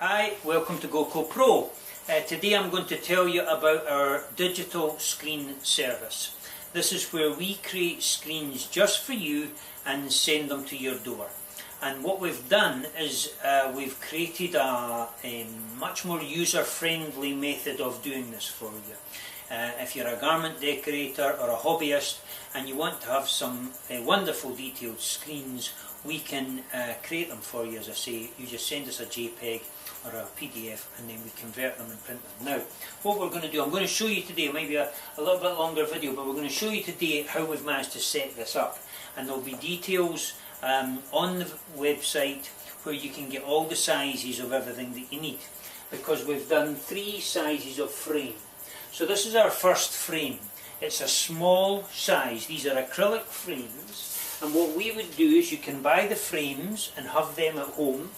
Hi, welcome to GOCCOPRO. Today I'm going to tell you about our digital screen service. This is where we create screens just for you and send them to your door. And what we've done is we've created a much more user-friendly method of doing this for you. If you're a garment decorator or a hobbyist and you want to have some wonderful detailed screens, we can create them for you. As I say, you just send us a JPEG or a PDF and then we convert them and print them. Now, what we're going to do, I'm going to show you today, maybe a little bit longer video, but we're going to show you today how we've managed to set this up. And there'll be details on the website where you can get all the sizes of everything that you need, because we've done 3 sizes of frame. So this is our first frame. It's a small size. These are acrylic frames, and what we would do is you can buy the frames and have them at home,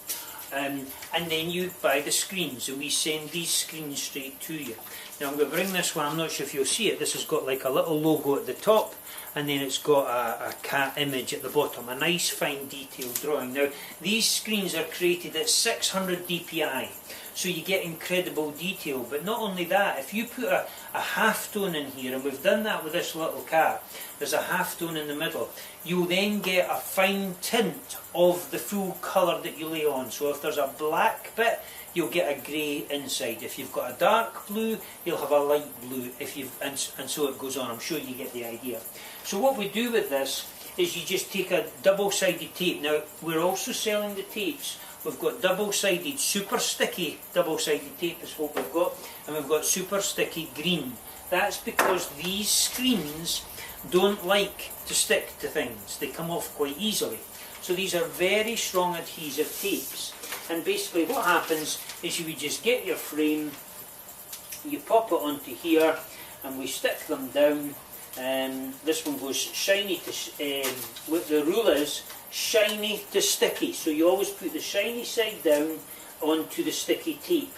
and then you buy the screens, and we send these screens straight to you. Now I'm going to bring this one, I'm not sure if you'll see it. This has got like a little logo at the top, and then it's got a cat image at the bottom, a nice fine detailed drawing. Now these screens are created at 600 dpi, so you get incredible detail. But not only that, if you put a halftone in here, and we've done that with this little cat, there's a halftone in the middle, you'll then get a fine tint of the full colour that you lay on. So if there's a black bit, you'll get a grey inside. If you've got a dark blue, you'll have a light blue. And so it goes on. I'm sure you get the idea. So what we do with this is you just take a double-sided tape. Now we're also selling the tapes. We've got double-sided, super sticky double-sided tape is what we've got, and we've got super sticky green. That's because these screens don't like to stick to things. They come off quite easily. So these are very strong adhesive tapes. And basically what happens is you would just get your frame, you pop it onto here, and we stick them down. This one goes shiny to, what the rule is, shiny to sticky. So you always put the shiny side down onto the sticky tape.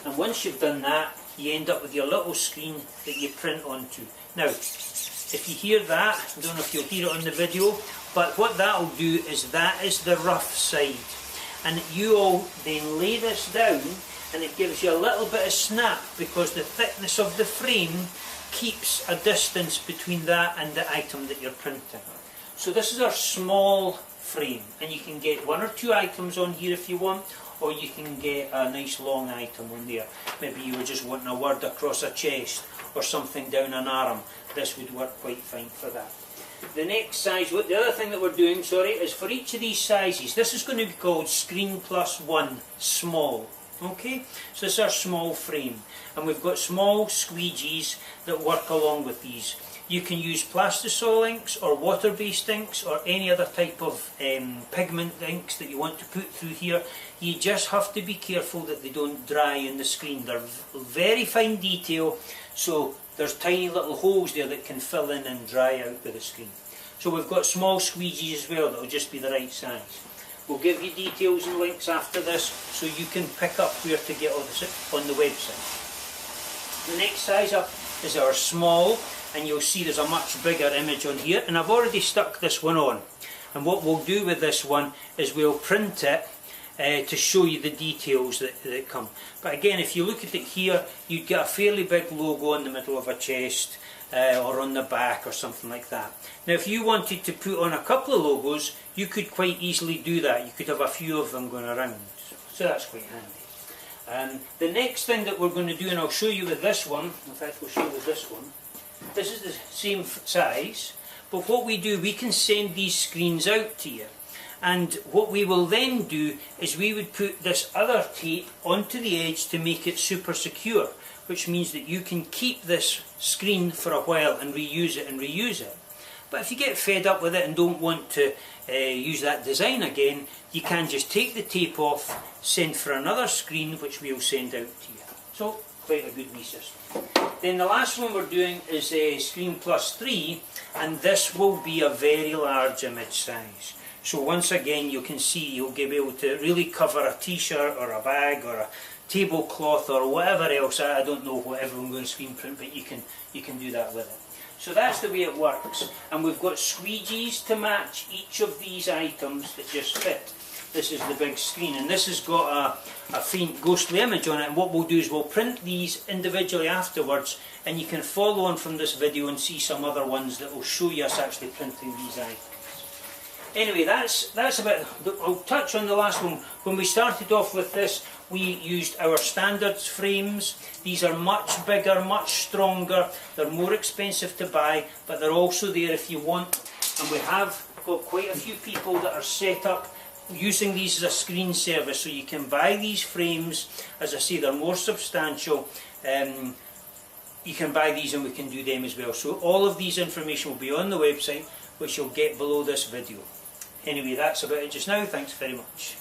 And once you've done that, you end up with your little screen that you print onto. Now, if you hear that, I don't know if you'll hear it on the video, but what that'll do is that is the rough side. And you all then lay this down, and it gives you a little bit of snap because the thickness of the frame keeps a distance between that and the item that you're printing. So this is our small frame, and you can get 1 or 2 items on here if you want, or you can get a nice long item on there. Maybe you were just wanting a word across a chest or something down an arm. This would work quite fine for that. The next size, the other thing that we're doing, is for each of these sizes, this is going to be called Screen Plus 1 Small. Okay, so this is our small frame, and we've got small squeegees that work along with these. You can use plastisol inks or water-based inks or any other type of pigment inks that you want to put through here. You just have to be careful that they don't dry in the screen. They're very fine detail, so there's tiny little holes there that can fill in and dry out with the screen. So we've got small squeegees as well that will just be the right size. We'll give you details and links after this so you can pick up where to get all this on the website. The next size up is our small, and you'll see there's a much bigger image on here, and I've already stuck this one on. And what we'll do with this one is we'll print it to show you the details that come. But again, if you look at it here, you'd get a fairly big logo in the middle of a chest or on the back or something like that. Now if you wanted to put on a couple of logos, you could quite easily do that. You could have a few of them going around, so that's quite handy. The next thing that we're going to do, and I'll show you with this one, in fact we'll show you with this one, this is the same size, but what we do, we can send these screens out to you. And what we will then do is we would put this other tape onto the edge to make it super secure, which means that you can keep this screen for a while and reuse it and reuse it. But if you get fed up with it and don't want to use that design again, you can just take the tape off, send for another screen which we'll send out to you. So quite a good wee system. Then the last one we're doing is Screen Plus 3, and this will be a very large image size. So once again you can see you'll be able to really cover a t-shirt or a bag or a tablecloth or whatever else. I don't know whatever I'm going to screen print, but you can do that with it. So that's the way it works, and we've got squeegees to match each of these items that just fit. this is the big screen, and this has got a faint ghostly image on it, and what we'll do is we'll print these individually afterwards, and you can follow on from this video and see some other ones that will show you us actually printing these items. Anyway, that's about, I'll touch on the last one. When we started off with this, we used our standard frames. These are much bigger, much stronger, they're more expensive to buy, but they're also there if you want, and we have got quite a few people that are set up using these as a screen service, so you can buy these frames. As I say, they're more substantial. You can buy these and we can do them as well. So all of these information will be on the website, which you'll get below this video. Anyway, that's about it just now. Thanks very much.